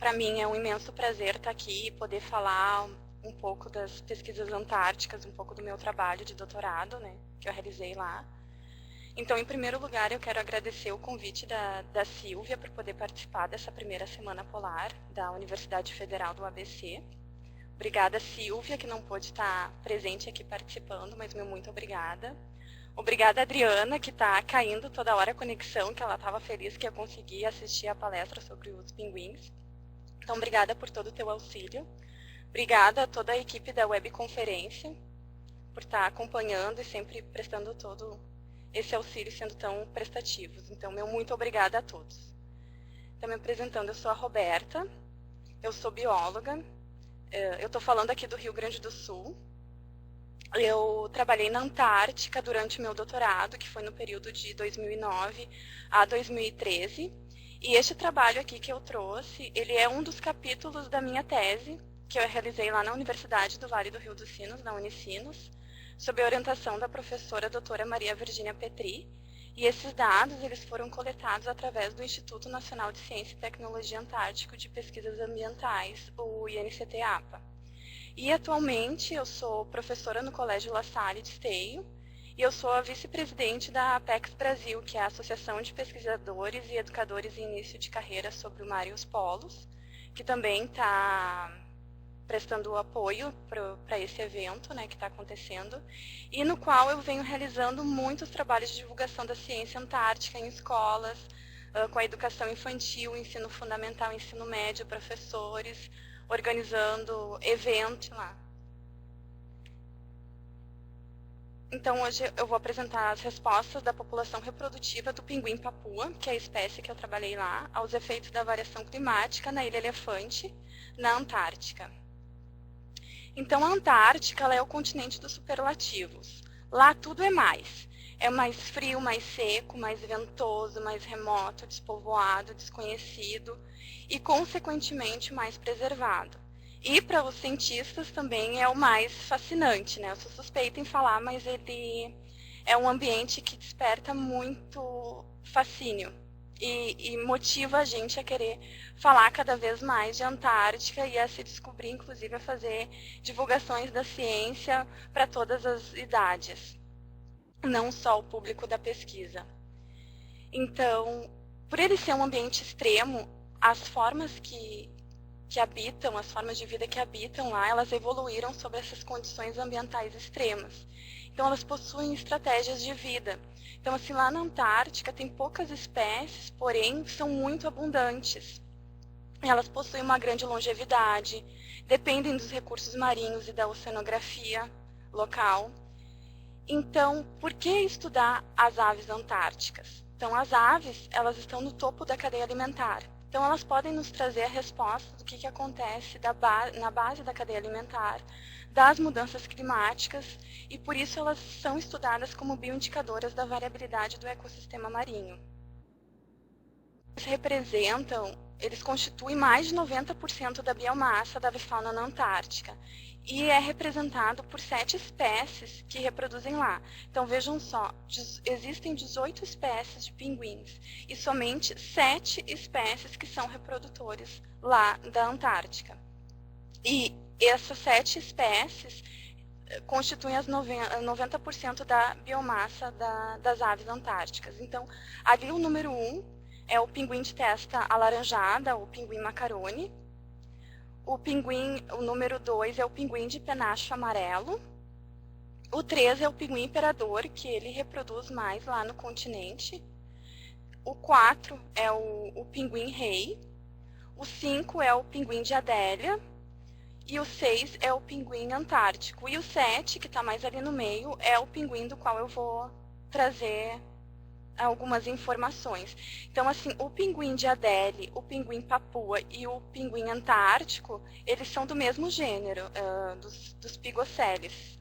Para mim é um imenso prazer estar aqui e poder falar um pouco das pesquisas antárticas, um pouco do meu trabalho de doutorado, né, que eu realizei lá. Então, em primeiro lugar, eu quero agradecer o convite da Silvia por poder participar dessa primeira Semana Polar da Universidade Federal do ABC. Obrigada, Silvia, que não pôde estar presente aqui participando, mas meu muito obrigada. Obrigada, Adriana, que está caindo toda hora a conexão, que ela estava feliz que eu consegui assistir a palestra sobre os pinguins. Então, obrigada por todo o teu auxílio. Obrigada a toda a equipe da webconferência por estar acompanhando e sempre prestando todo esse auxílio, sendo tão prestativos. Então, meu muito obrigada a todos. Então, me apresentando, eu sou a Roberta, eu sou bióloga, eu estou falando aqui do Rio Grande do Sul. Eu trabalhei na Antártica durante o meu doutorado, que foi no período de 2009 a 2013. E este trabalho aqui que eu trouxe, ele é um dos capítulos da minha tese, que eu realizei lá na Universidade do Vale do Rio dos Sinos, na Unicinos, sob a orientação da professora doutora Maria Virgínia Petri. E esses dados eles foram coletados através do Instituto Nacional de Ciência e Tecnologia Antártico de Pesquisas Ambientais, o INCT-APA. E atualmente eu sou professora no Colégio La Salle de Esteio, e eu sou a vice-presidente da Apex Brasil, que é a Associação de Pesquisadores e Educadores em Início de Carreira sobre o Mar e os Polos, que também está prestando apoio para esse evento, né, que está acontecendo, e no qual eu venho realizando muitos trabalhos de divulgação da ciência antártica em escolas, com a educação infantil, ensino fundamental, ensino médio, professores, organizando eventos lá. Então, hoje eu vou apresentar as respostas da população reprodutiva do pinguim papua, que é a espécie que eu trabalhei lá, aos efeitos da variação climática na Ilha Elefante, na Antártica. Então, a Antártica ela é o continente dos superlativos. Lá tudo é mais. É mais frio, mais seco, mais ventoso, mais remoto, despovoado, desconhecido e, consequentemente, mais preservado. E para os cientistas também é o mais fascinante, né? Eu sou suspeita em falar, mas ele é um ambiente que desperta muito fascínio e motiva a gente a querer falar cada vez mais de Antártica e a se descobrir, inclusive, a fazer divulgações da ciência para todas as idades, não só o público da pesquisa. Então, por ele ser um ambiente extremo, as formas que habitam, as formas de vida que habitam lá, elas evoluíram sobre essas condições ambientais extremas. Então, elas possuem estratégias de vida. Então, assim, lá na Antártica tem poucas espécies, porém são muito abundantes. Elas possuem uma grande longevidade, dependem dos recursos marinhos e da oceanografia local. Então, por que estudar as aves antárticas? Então, as aves, elas estão no topo da cadeia alimentar. Então, elas podem nos trazer a resposta do que acontece na base da cadeia alimentar, das mudanças climáticas, e por isso elas são estudadas como bioindicadoras da variabilidade do ecossistema marinho. Eles constituem mais de 90% da biomassa da avifauna na Antártica, e é representado por 7 espécies que reproduzem lá. Então, vejam só, existem 18 espécies de pinguins e somente 7 espécies que são reprodutores lá da Antártica. E essas 7 espécies constituem as 90% da biomassa das aves antárticas. Então, ali o número 1 é o pinguim de testa alaranjada, o pinguim macarone. O número 2 é o pinguim de penacho amarelo. O 3 é o pinguim imperador, que ele reproduz mais lá no continente. O 4 é o pinguim rei. O 5 é o pinguim de Adélia. E o 6 é o pinguim antártico. E o 7, que está mais ali no meio, é o pinguim do qual eu vou trazer algumas informações. Então, assim, o pinguim de Adélie, o pinguim papua e o pinguim antártico, eles são do mesmo gênero, dos Pygosceles.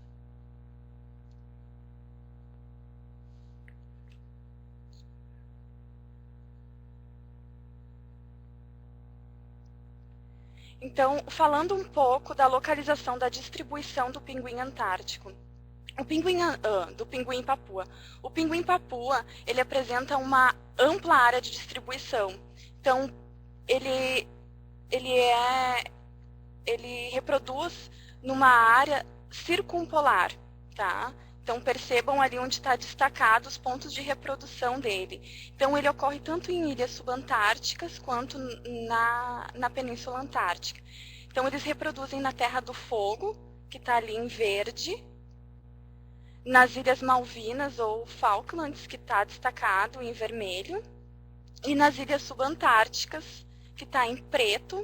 Então, falando um pouco da localização da distribuição do pinguim antártico. Do pinguim papua. O pinguim papua, ele apresenta uma ampla área de distribuição. Então, ele ele reproduz numa área circumpolar, tá? Então percebam ali onde está destacado os pontos de reprodução dele. Então ele ocorre tanto em ilhas subantárticas quanto na Península Antártica. Então eles reproduzem na Terra do Fogo, que está ali em verde, nas Ilhas Malvinas ou Falklands, que está destacado em vermelho, e nas Ilhas Subantárticas, que está em preto,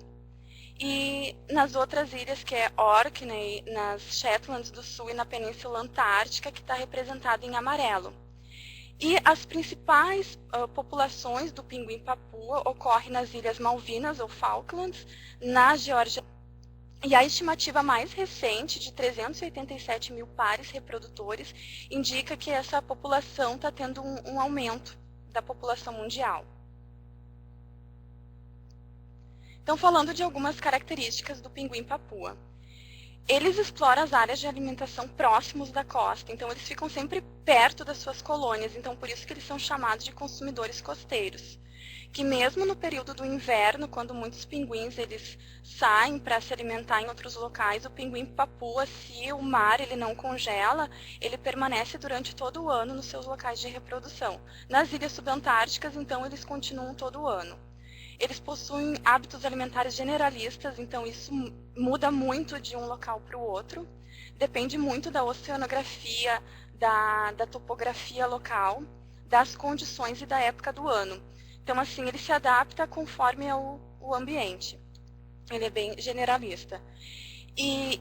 e nas outras ilhas, que é Orkney, nas Shetlands do Sul e na Península Antártica, que está representado em amarelo. E as principais populações do pinguim-papua ocorrem nas Ilhas Malvinas ou Falklands, na Geórgia. E a estimativa mais recente, de 387 mil pares reprodutores, indica que essa população está tendo um aumento da população mundial. Então, falando de algumas características do pinguim-papua. Eles exploram as áreas de alimentação próximos da costa, então eles ficam sempre perto das suas colônias, então por isso que eles são chamados de consumidores costeiros. Que mesmo no período do inverno, quando muitos pinguins eles saem para se alimentar em outros locais, o pinguim-papua, se o mar ele não congela, ele permanece durante todo o ano nos seus locais de reprodução. Nas ilhas subantárticas, então, eles continuam todo o ano. Eles possuem hábitos alimentares generalistas, então isso muda muito de um local para o outro. Depende muito da oceanografia, da topografia local, das condições e da época do ano. Então, assim, ele se adapta conforme o ambiente. Ele é bem generalista. E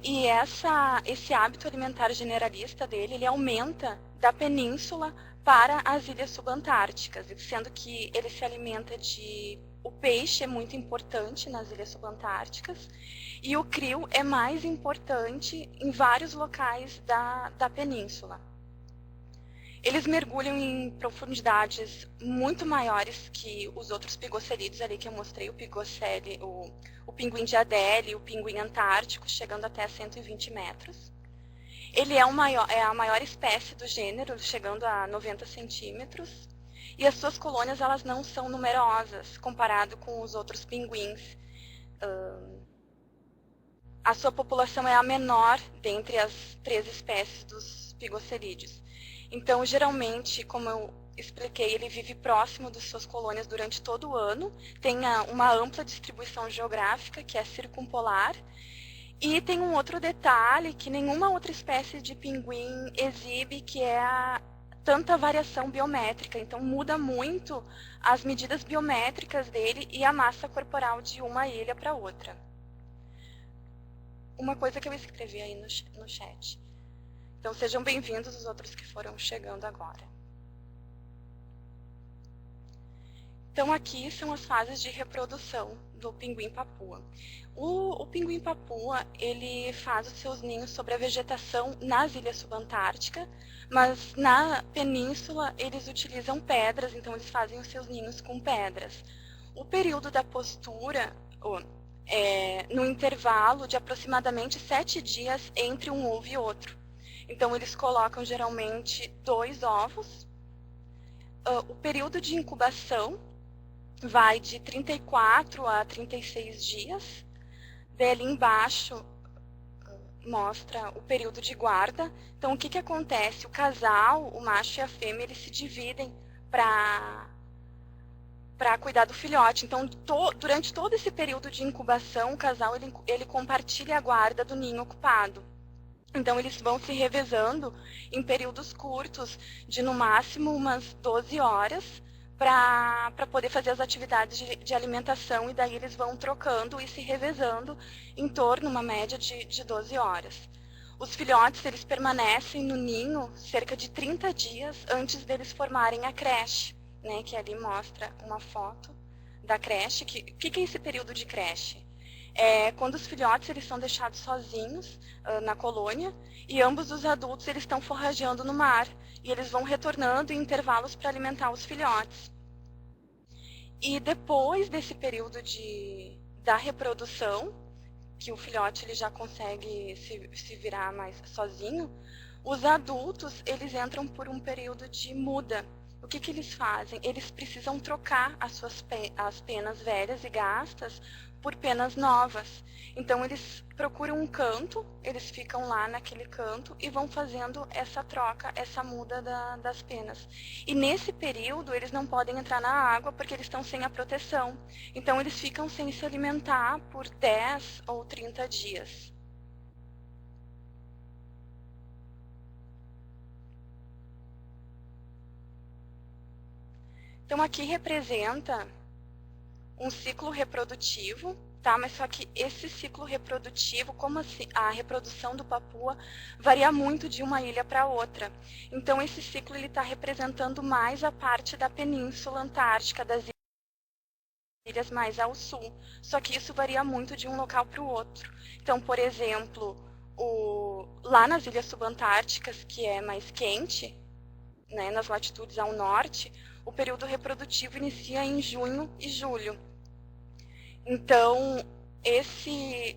esse hábito alimentar generalista dele, ele aumenta da península para as ilhas subantárticas, sendo que ele se alimenta de... O peixe é muito importante nas ilhas subantárticas e o crio é mais importante em vários locais da península. Eles mergulham em profundidades muito maiores que os outros pigocerídeos ali que eu mostrei, o pinguim de Adélie e o pinguim antártico, chegando até 120 metros. Ele é a maior espécie do gênero, chegando a 90 centímetros. E as suas colônias elas não são numerosas, comparado com os outros pinguins. A sua população é a menor dentre as 3 espécies dos pigocerídeos. Então, geralmente, como eu expliquei, ele vive próximo das suas colônias durante todo o ano, tem uma ampla distribuição geográfica, que é circumpolar, e tem um outro detalhe que nenhuma outra espécie de pinguim exibe, que é tanta variação biométrica, então muda muito as medidas biométricas dele e a massa corporal de uma ilha para outra. Uma coisa que eu escrevi aí no chat. Então sejam bem-vindos os outros que foram chegando agora. Então aqui são as fases de reprodução do pinguim-papua. O pinguim-papua, ele faz os seus ninhos sobre a vegetação nas ilhas subantárticas, mas na península eles utilizam pedras, então eles fazem os seus ninhos com pedras. O período da postura é no intervalo de aproximadamente 7 dias entre um ovo e outro. Então eles colocam geralmente 2 ovos. O período de incubação vai de 34 a 36 dias. Daí ali embaixo mostra o período de guarda. Então o que acontece? O casal, o macho e a fêmea, eles se dividem para cuidar do filhote. Então durante todo esse período de incubação, o casal ele compartilha a guarda do ninho ocupado. Então eles vão se revezando em períodos curtos, de no máximo umas 12 horas, para poder fazer as atividades de alimentação, e daí eles vão trocando e se revezando em torno, uma média de 12 horas. Os filhotes eles permanecem no ninho cerca de 30 dias antes deles formarem a creche, né, que ali mostra uma foto da creche. O que é esse período de creche? É quando os filhotes eles são deixados sozinhos na colônia e ambos os adultos eles estão forrageando no mar e eles vão retornando em intervalos para alimentar os filhotes. E depois desse período da reprodução, que o filhote ele já consegue se virar mais sozinho, os adultos eles entram por um período de muda. O que eles fazem? Eles precisam trocar as penas velhas e gastas por penas novas. Então eles procuram um canto, eles ficam lá naquele canto e vão fazendo essa troca, essa muda das penas. E nesse período eles não podem entrar na água porque eles estão sem a proteção. Então eles ficam sem se alimentar por 10 ou 30 dias. Então aqui representa um ciclo reprodutivo, tá? Mas só que esse ciclo reprodutivo, como a reprodução do papua varia muito de uma ilha para outra. Então esse ciclo ele está representando mais a parte da Península Antártica, das ilhas mais ao sul. Só que isso varia muito de um local para o outro. Então, por exemplo, lá nas ilhas subantárticas, que é mais quente, né, nas latitudes ao norte, o período reprodutivo inicia em junho e julho. Então,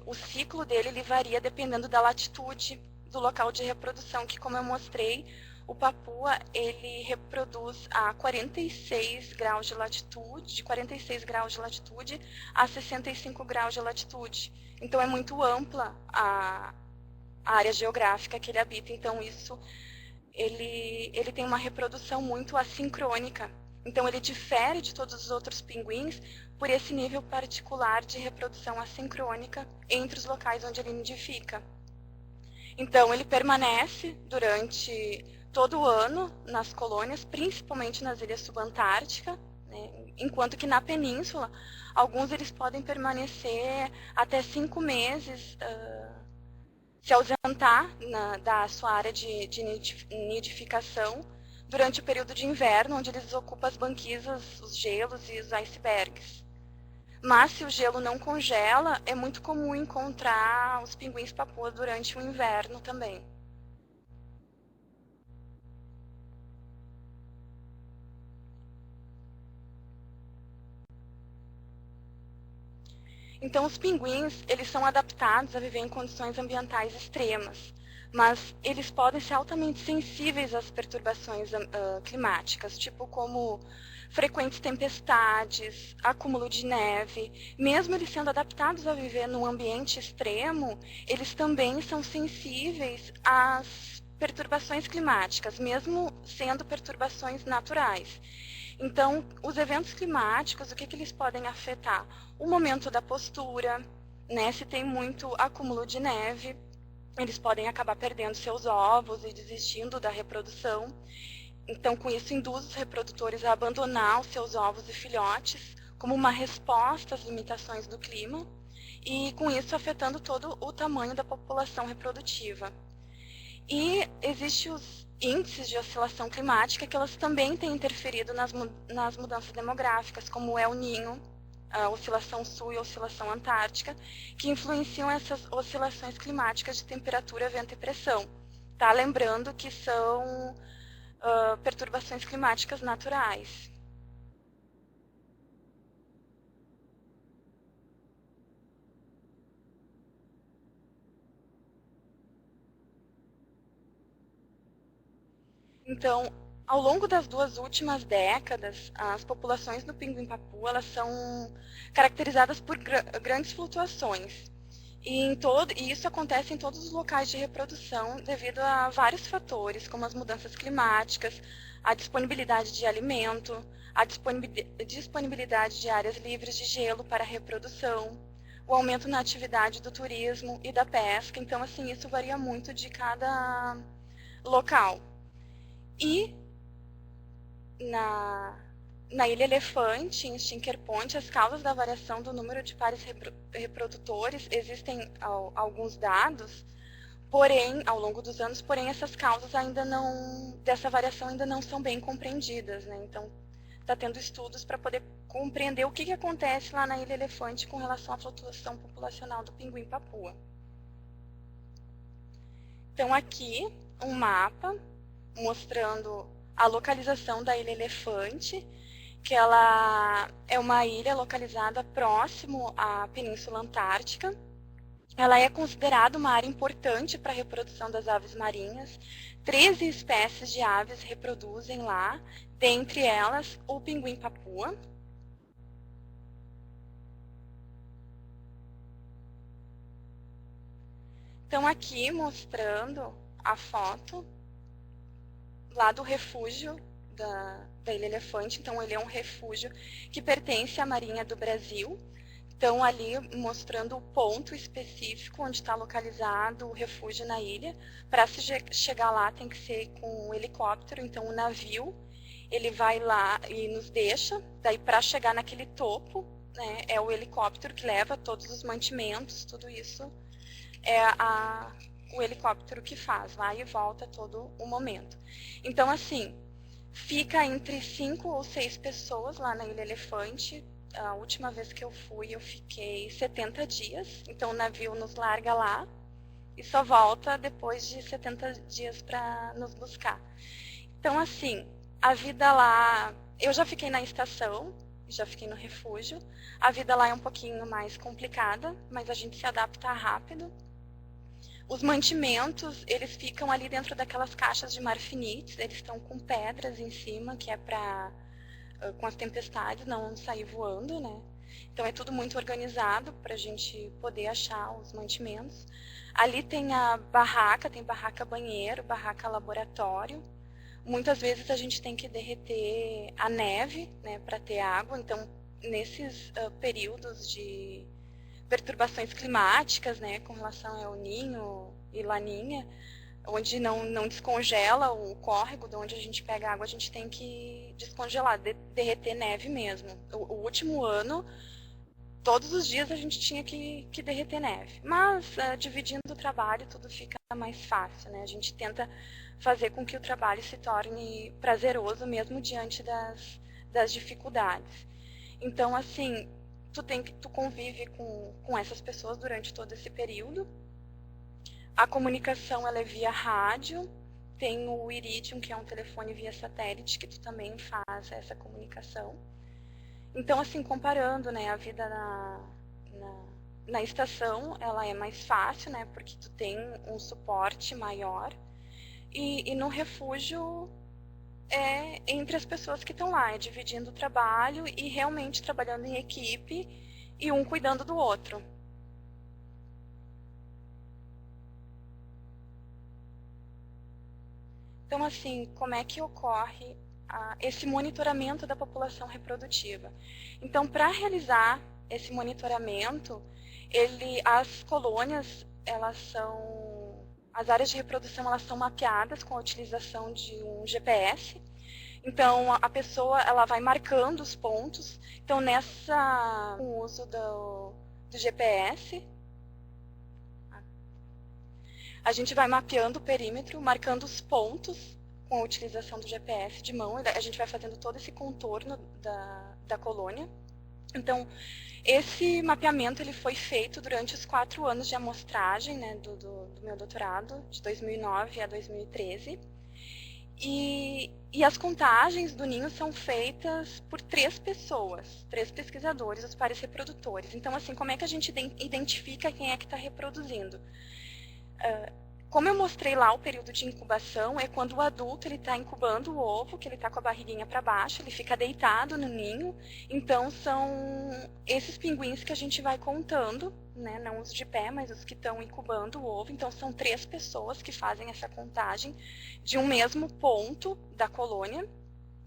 o ciclo dele ele varia dependendo da latitude do local de reprodução, que como eu mostrei, o papua ele reproduz a 46 graus de latitude, de 46 graus de latitude a 65 graus de latitude. Então, é muito ampla a área geográfica que ele habita. Então, isso ele tem uma reprodução muito assincrônica. Então, ele difere de todos os outros pinguins por esse nível particular de reprodução assincrônica entre os locais onde ele nidifica. Então, ele permanece durante todo o ano nas colônias, principalmente nas ilhas subantárticas, né? Enquanto que na península, alguns eles podem permanecer até 5 meses se ausentar da sua área de nidificação durante o período de inverno, onde eles ocupam as banquisas, os gelos e os icebergs. Mas se o gelo não congela, é muito comum encontrar os pinguins papuas durante o inverno também. Então, os pinguins, eles são adaptados a viver em condições ambientais extremas, mas eles podem ser altamente sensíveis às perturbações climáticas, tipo como frequentes tempestades, acúmulo de neve. Mesmo eles sendo adaptados a viver num ambiente extremo, eles também são sensíveis às perturbações climáticas, mesmo sendo perturbações naturais. Então, os eventos climáticos, o que eles podem afetar? O momento da postura, né? Se tem muito acúmulo de neve, eles podem acabar perdendo seus ovos e desistindo da reprodução. Então, com isso, induz os reprodutores a abandonar os seus ovos e filhotes como uma resposta às limitações do clima e, com isso, afetando todo o tamanho da população reprodutiva. E existem os índices de oscilação climática que elas também têm interferido nas mudanças demográficas, como o El Niño, a oscilação sul e a oscilação antártica, que influenciam essas oscilações climáticas de temperatura, vento e pressão. Tá? Lembrando que são perturbações climáticas naturais. Então, ao longo das 2 últimas décadas, as populações do pinguim-papu elas são caracterizadas por grandes flutuações. E isso acontece em todos os locais de reprodução devido a vários fatores, como as mudanças climáticas, a disponibilidade de alimento, a disponibilidade de áreas livres de gelo para a reprodução, o aumento na atividade do turismo e da pesca. Então, assim, isso varia muito de cada local. E na Ilha Elefante, em Stinker Point, as causas da variação do número de pares reprodutores, existem alguns dados, porém, ao longo dos anos, porém, essas causas dessa variação ainda não são bem compreendidas, né? Então, está tendo estudos para poder compreender o que acontece lá na Ilha Elefante com relação à flutuação populacional do pinguim-papua. Então, aqui, um mapa mostrando a localização da Ilha Elefante, que ela é uma ilha localizada próximo à Península Antártica. Ela é considerada uma área importante para a reprodução das aves marinhas. 13 espécies de aves reproduzem lá, dentre elas o pinguim-papua. Então aqui mostrando a foto lá do refúgio da Ilha Elefante. Então ele é um refúgio que pertence à Marinha do Brasil. Então ali mostrando o ponto específico onde está localizado o refúgio na ilha. Para se chegar lá tem que ser com um helicóptero, então o navio ele vai lá e nos deixa, daí para chegar naquele topo, né, é o helicóptero que leva todos os mantimentos, tudo isso é o helicóptero que faz, vai e volta todo o momento. Então, assim, fica entre 5 ou 6 pessoas lá na Ilha Elefante. A última vez que eu fui, eu fiquei 70 dias, então o navio nos larga lá e só volta depois de 70 dias para nos buscar. Então, assim, a vida lá, eu já fiquei na estação, já fiquei no refúgio. A vida lá é um pouquinho mais complicada, mas a gente se adapta rápido. Os mantimentos, eles ficam ali dentro daquelas caixas de marfinites, eles estão com pedras em cima, que é para, com as tempestades, não sair voando, né? Então é tudo muito organizado para a gente poder achar os mantimentos. Ali tem a barraca, tem barraca banheiro, barraca laboratório. Muitas vezes a gente tem que derreter a neve, né, para ter água. Então, nesses períodos de perturbações climáticas, né, com relação ao Ninho e Laninha, onde não descongela o córrego de onde a gente pega água, a gente tem que descongelar, derreter neve mesmo. O último ano, todos os dias a gente tinha que derreter neve. Mas, dividindo o trabalho, tudo fica mais fácil, né? A gente tenta fazer com que o trabalho se torne prazeroso, mesmo diante das dificuldades. Então, assim, tu convive com essas pessoas durante todo esse período. A comunicação ela é via rádio, tem o Iridium, que é um telefone via satélite, que tu também faz essa comunicação. Então, assim, comparando, né, a vida na estação, ela é mais fácil, né, porque tu tem um suporte maior. E no refúgio é entre as pessoas que estão lá, é dividindo o trabalho e realmente trabalhando em equipe e um cuidando do outro. Então, assim, como é que ocorre esse monitoramento da população reprodutiva? Então, para realizar esse monitoramento, as colônias, as áreas de reprodução, elas são mapeadas com a utilização de um GPS. Então, a pessoa ela vai marcando os pontos. Então, com o uso do GPS, a gente vai mapeando o perímetro, marcando os pontos com a utilização do GPS de mão. A gente vai fazendo todo esse contorno da colônia. Então, esse mapeamento ele foi feito durante os 4 anos de amostragem, né, do meu doutorado, de 2009 a 2013. E as contagens do ninho são feitas por 3 pessoas, 3 pesquisadores, os pares reprodutores. Então, assim, como é que a gente identifica quem é que está reproduzindo? Como eu mostrei lá o período de incubação, é quando o adulto está incubando o ovo, que ele está com a barriguinha para baixo, ele fica deitado no ninho. Então, são esses pinguins que a gente vai contando, né? Não os de pé, mas os que estão incubando o ovo. Então, são 3 pessoas que fazem essa contagem de um mesmo ponto da colônia.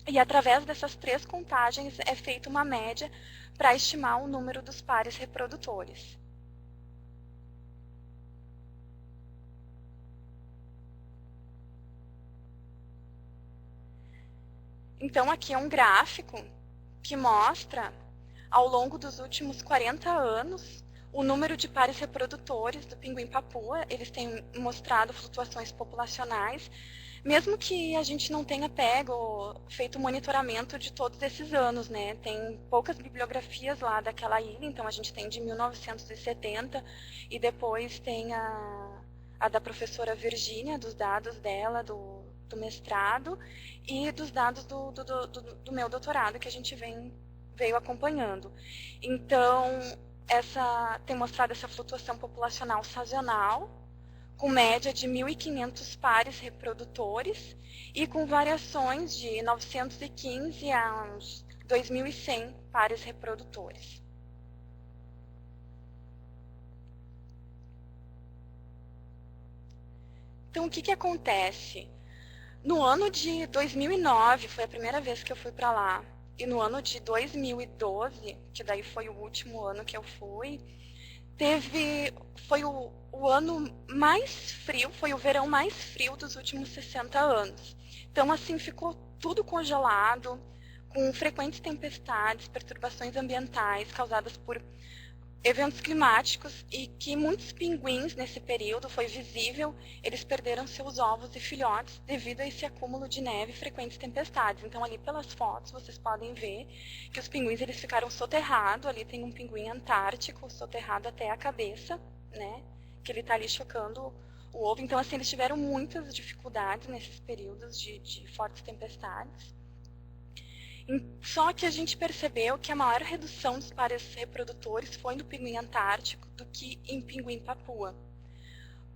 E através dessas 3 contagens é feita uma média para estimar o número dos pares reprodutores. Então, aqui é um gráfico que mostra, ao longo dos últimos 40 anos, o número de pares reprodutores do pinguim-papua. Eles têm mostrado flutuações populacionais, mesmo que a gente não tenha feito monitoramento de todos esses anos, né? Tem poucas bibliografias lá daquela ilha, então a gente tem de 1970 e depois tem a da professora Virgínia, dos dados dela, do mestrado, e dos dados do meu doutorado, que a gente veio acompanhando. Então, tem mostrado essa flutuação populacional sazonal, com média de 1.500 pares reprodutores e com variações de 915 a uns 2.100 pares reprodutores. Então, o que que acontece? No ano de 2009, foi a primeira vez que eu fui para lá, e no ano de 2012, que daí foi o último ano que eu fui, foi o ano mais frio, foi o verão mais frio dos últimos 60 anos. Então, assim, ficou tudo congelado, com frequentes tempestades, perturbações ambientais causadas por eventos climáticos, e que muitos pinguins nesse período foi visível, eles perderam seus ovos e filhotes devido a esse acúmulo de neve e frequentes tempestades. Então ali pelas fotos vocês podem ver que os pinguins eles ficaram soterrados, ali tem um pinguim antártico soterrado até a cabeça, né, que ele está ali chocando o ovo. Então assim, eles tiveram muitas dificuldades nesses períodos de fortes tempestades. Só que a gente percebeu que a maior redução dos pares reprodutores foi no pinguim antártico do que em pinguim papua.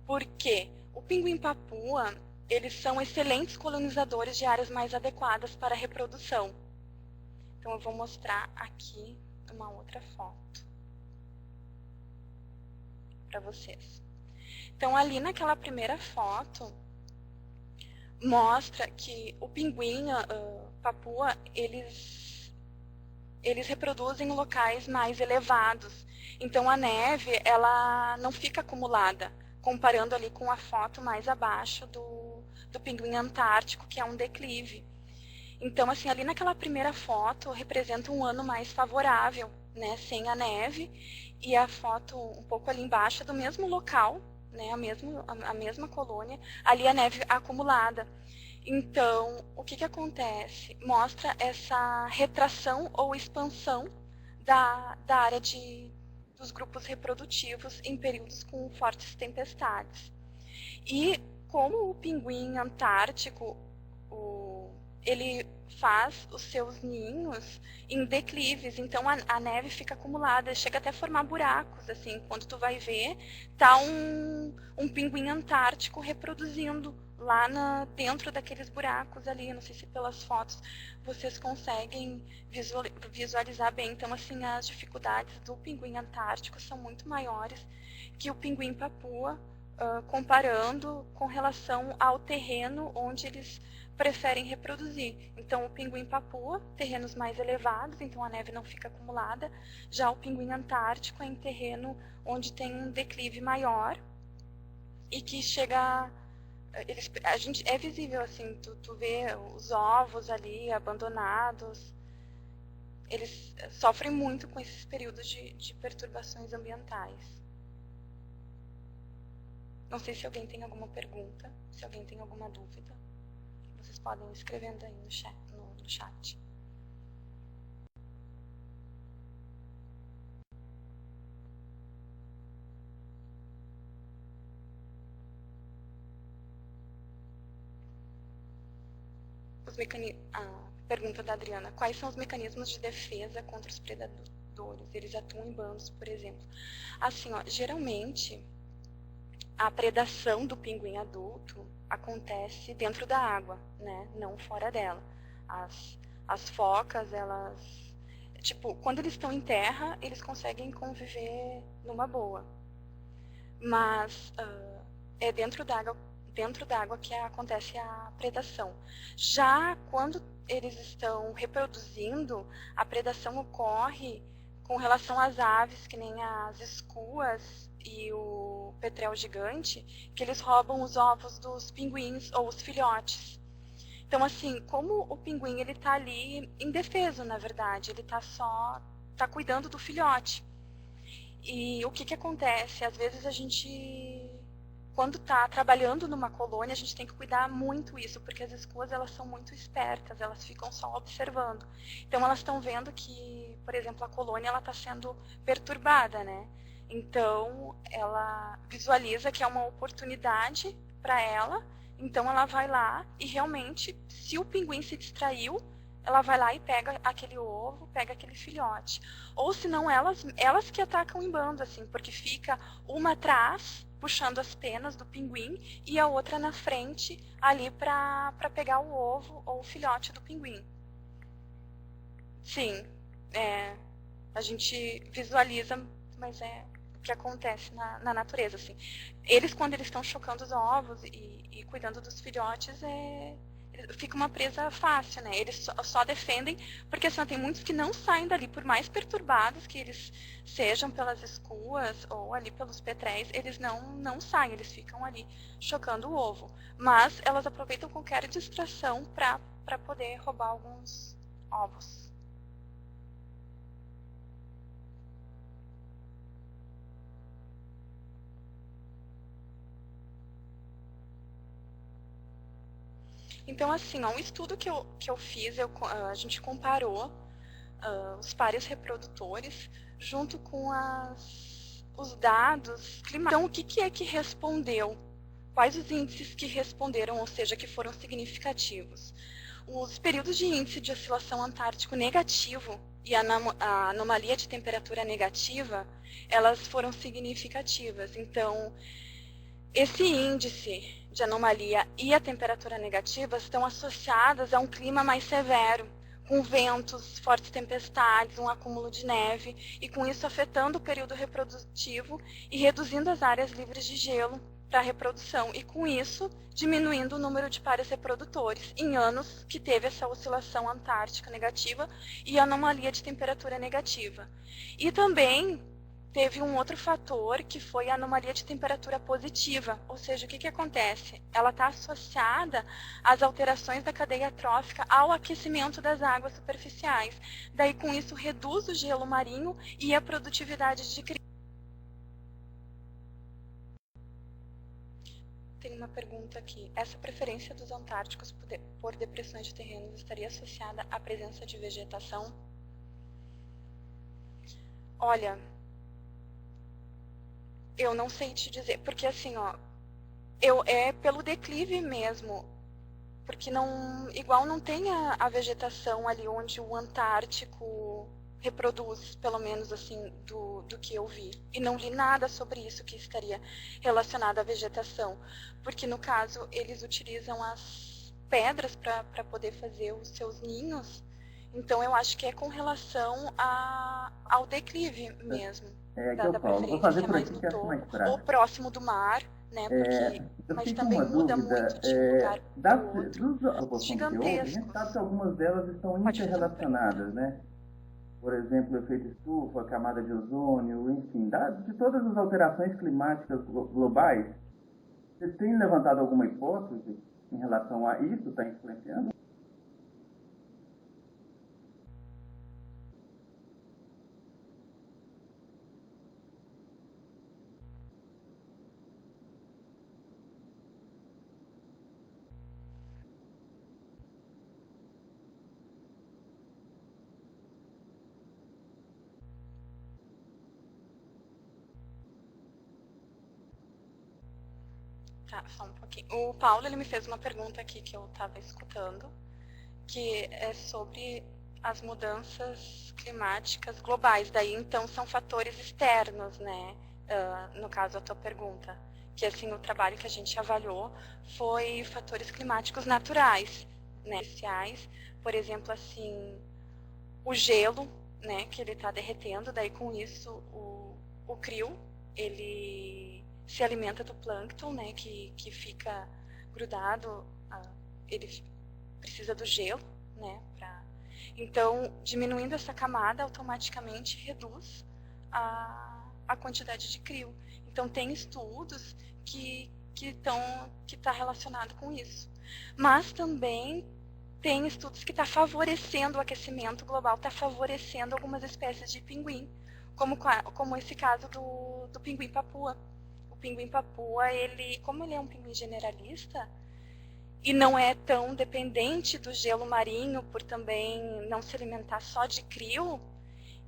Por quê? O pinguim papua, eles são excelentes colonizadores de áreas mais adequadas para a reprodução. Então eu vou mostrar aqui uma outra foto para vocês. Então ali naquela primeira foto, mostra que o pinguim papua, eles reproduzem em locais mais elevados. Então a neve, ela não fica acumulada, comparando ali com a foto mais abaixo do pinguim antártico, que é um declive. Então, assim, ali naquela primeira foto, representa um ano mais favorável, né, sem a neve, e a foto um pouco ali embaixo é do mesmo local, né, a mesma colônia, ali a neve acumulada. Então, o que que acontece? Mostra essa retração ou expansão da área dos grupos reprodutivos em períodos com fortes tempestades. E como o pinguim antártico, ele faz os seus ninhos em declives, então a neve fica acumulada, chega até a formar buracos, assim, quando tu vai ver, tá um pinguim antártico reproduzindo lá dentro daqueles buracos ali. Não sei se pelas fotos vocês conseguem visualizar bem. Então, assim, as dificuldades do pinguim antártico são muito maiores que o pinguim papua, comparando com relação ao terreno onde eles preferem reproduzir. Então, o pinguim papua, terrenos mais elevados, então a neve não fica acumulada. Já o pinguim antártico é em terreno onde tem um declive maior e que chega... é visível, assim, tu vê os ovos ali abandonados. Eles sofrem muito com esses períodos de perturbações ambientais. Não sei se alguém tem alguma pergunta, se alguém tem alguma dúvida. Vocês podem ir escrevendo aí no chat. A pergunta da Adriana: quais são os mecanismos de defesa contra os predadores? Eles atuam em bandos, por exemplo. Assim, ó, geralmente a predação do pinguim adulto acontece dentro da água, né? Não fora dela. As focas, elas... Tipo, quando eles estão em terra, eles conseguem conviver numa boa. Mas é dentro d'água que acontece a predação. Já quando eles estão reproduzindo, a predação ocorre com relação às aves, que nem as escuas e o petrel gigante, que eles roubam os ovos dos pinguins ou os filhotes. Então, assim, como o pinguim ele tá ali indefeso, na verdade, ele tá cuidando do filhote. E o que que acontece? Às vezes a gente, quando está trabalhando numa colônia, a gente tem que cuidar muito isso, porque as escuas, elas são muito espertas, elas ficam só observando. Então elas estão vendo que, por exemplo, a colônia ela está sendo perturbada, né? Então ela visualiza que é uma oportunidade para ela, então ela vai lá e realmente, se o pinguim se distraiu, ela vai lá e pega aquele ovo, pega aquele filhote. Ou senão elas que atacam em bando, assim, porque fica uma atrás, puxando as penas do pinguim, e a outra na frente, ali para pegar o ovo ou o filhote do pinguim. Sim, a gente visualiza, mas que acontece na natureza, assim. Eles, quando eles estão chocando os ovos e cuidando dos filhotes, fica uma presa fácil, né? Eles só defendem, porque assim, tem muitos que não saem dali, por mais perturbados que eles sejam pelas escuas ou ali pelos petréis, eles não saem, eles ficam ali chocando o ovo. Mas elas aproveitam qualquer distração para poder roubar alguns ovos. Então, assim, ó, um estudo que eu fiz, a gente comparou os pares reprodutores junto com os dados climáticos. Então, o que é que respondeu? Quais os índices que responderam, ou seja, que foram significativos? Os períodos de índice de oscilação antártico negativo e a anomalia de temperatura negativa, elas foram significativas. Então, esse índice de anomalia e a temperatura negativa estão associadas a um clima mais severo, com ventos, fortes tempestades, um acúmulo de neve, e com isso afetando o período reprodutivo e reduzindo as áreas livres de gelo para a reprodução, e com isso diminuindo o número de pares reprodutores em anos que teve essa oscilação antártica negativa e anomalia de temperatura negativa. E também teve um outro fator que foi a anomalia de temperatura positiva, ou seja, o que acontece? Ela está associada às alterações da cadeia trófica ao aquecimento das águas superficiais. Daí, com isso, reduz o gelo marinho e a produtividade de cria. Tem uma pergunta aqui. Essa preferência dos antárticos por depressões de terrenos estaria associada à presença de vegetação? Olha, eu não sei te dizer, porque assim, ó, é pelo declive mesmo, porque igual não tem a vegetação ali onde o Antártico reproduz, pelo menos assim, do que eu vi. E não li nada sobre isso que estaria relacionado à vegetação, porque no caso eles utilizam as pedras para poder fazer os seus ninhos, então eu acho que é com relação ao declive mesmo. Que eu falo, vou fazer por aqui que acho mais prático. Ou próximo do mar, né? Porque, mas também muda muito de um lugar para o outro. Gigantescos. A gente sabe que algumas delas estão interrelacionadas, né? Por exemplo, o efeito estufa, a camada de ozônio, enfim, de todas as alterações climáticas globais. Vocês têm levantado alguma hipótese em relação a isso? Está influenciando? Tá, só um pouquinho. O Paulo, ele me fez uma pergunta aqui que eu estava escutando, que é sobre as mudanças climáticas globais. Daí, então, são fatores externos, né? No caso, a tua pergunta. Que, assim, o trabalho que a gente avaliou foi fatores climáticos naturais, né? Especiais. Por exemplo, assim, o gelo, né? Que ele está derretendo. Daí, com isso, o krill, ele se alimenta do plâncton, né, que fica grudado, ele precisa do gelo, né, então, diminuindo essa camada, automaticamente reduz a quantidade de krill. Então, tem estudos que tá relacionado com isso. Mas também tem estudos que está favorecendo o aquecimento global, está favorecendo algumas espécies de pinguim, como esse caso do pinguim papua. O pinguim papua, como ele é um pinguim generalista e não é tão dependente do gelo marinho por também não se alimentar só de krill,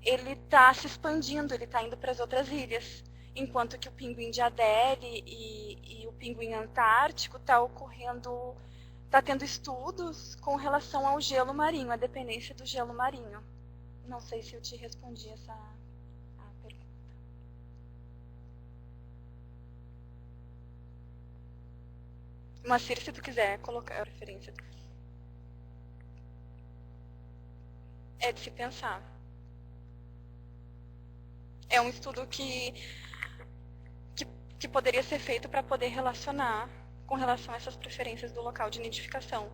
ele está se expandindo, ele está indo para as outras ilhas. Enquanto que o pinguim de Adélie e o pinguim antártico está tendo estudos com relação ao gelo marinho, a dependência do gelo marinho. Não sei se eu te respondi essa pergunta. Macir, se tu quiser colocar a referência. É de se pensar. É um estudo que que poderia ser feito para poder relacionar com relação a essas preferências do local de nidificação.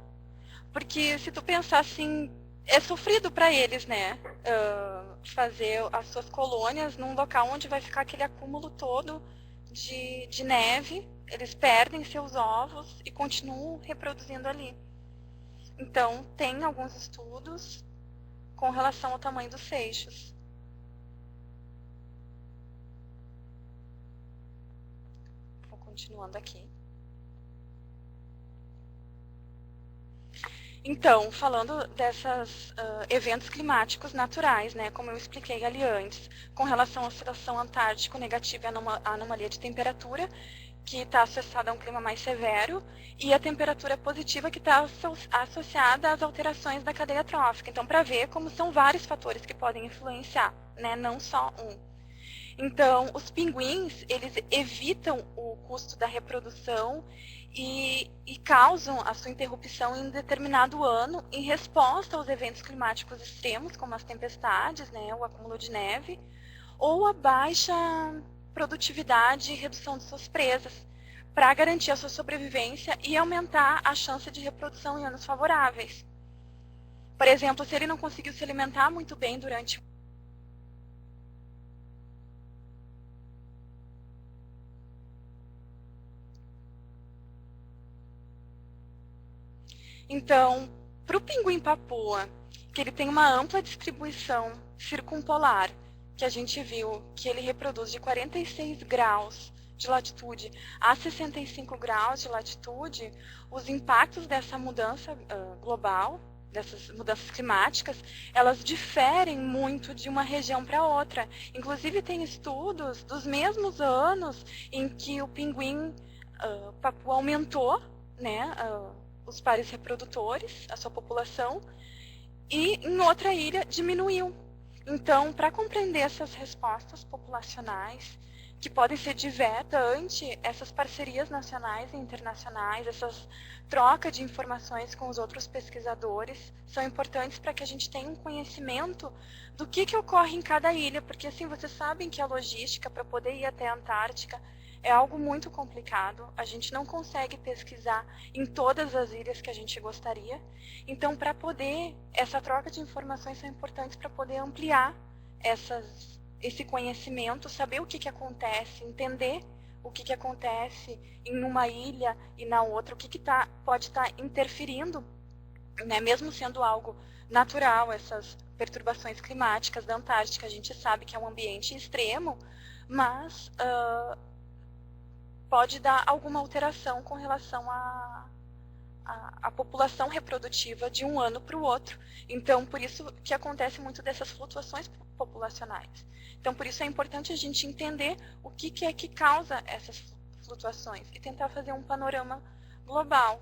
Porque se tu pensar assim, é sofrido para eles, né? Fazer as suas colônias num local onde vai ficar aquele acúmulo todo de neve, eles perdem seus ovos e continuam reproduzindo ali. Então, tem alguns estudos com relação ao tamanho dos seixos. Vou continuando aqui. Então, falando desses eventos climáticos naturais, né, como eu expliquei ali antes, com relação à oscilação antártico negativa e a anomalia de temperatura, que está associada a um clima mais severo, e a temperatura positiva, que está associada às alterações da cadeia trófica. Então, para ver como são vários fatores que podem influenciar, né, não só um. Então, os pinguins, eles evitam o custo da reprodução e causam a sua interrupção em determinado ano em resposta aos eventos climáticos extremos, como as tempestades, né, o acúmulo de neve, ou a baixa produtividade e redução de suas presas, para garantir a sua sobrevivência e aumentar a chance de reprodução em anos favoráveis. Por exemplo, se ele não conseguiu se alimentar muito bem durante Então, para o pinguim papua, que ele tem uma ampla distribuição circumpolar, que a gente viu que ele reproduz de 46 graus de latitude a 65 graus de latitude, os impactos dessa mudança global, dessas mudanças climáticas, elas diferem muito de uma região para outra. Inclusive, tem estudos dos mesmos anos em que o pinguim papua aumentou, né, os pares reprodutores, a sua população, e em outra ilha diminuiu. Então, para compreender essas respostas populacionais, que podem ser diversas ante essas parcerias nacionais e internacionais, essas trocas de informações com os outros pesquisadores, são importantes para que a gente tenha um conhecimento do que ocorre em cada ilha, porque assim, vocês sabem que a logística para poder ir até a Antártica é algo muito complicado, a gente não consegue pesquisar em todas as ilhas que a gente gostaria. Então, para poder, essa troca de informações são importantes para poder ampliar esse conhecimento, saber o que acontece, entender o que acontece em uma ilha e na outra, o que pode estar interferindo, né, mesmo sendo algo natural, essas perturbações climáticas da Antártica, a gente sabe que é um ambiente extremo, mas pode dar alguma alteração com relação à população reprodutiva de um ano para o outro. Então, por isso que acontece muito dessas flutuações populacionais. Então, por isso é importante a gente entender o que é que causa essas flutuações e tentar fazer um panorama global.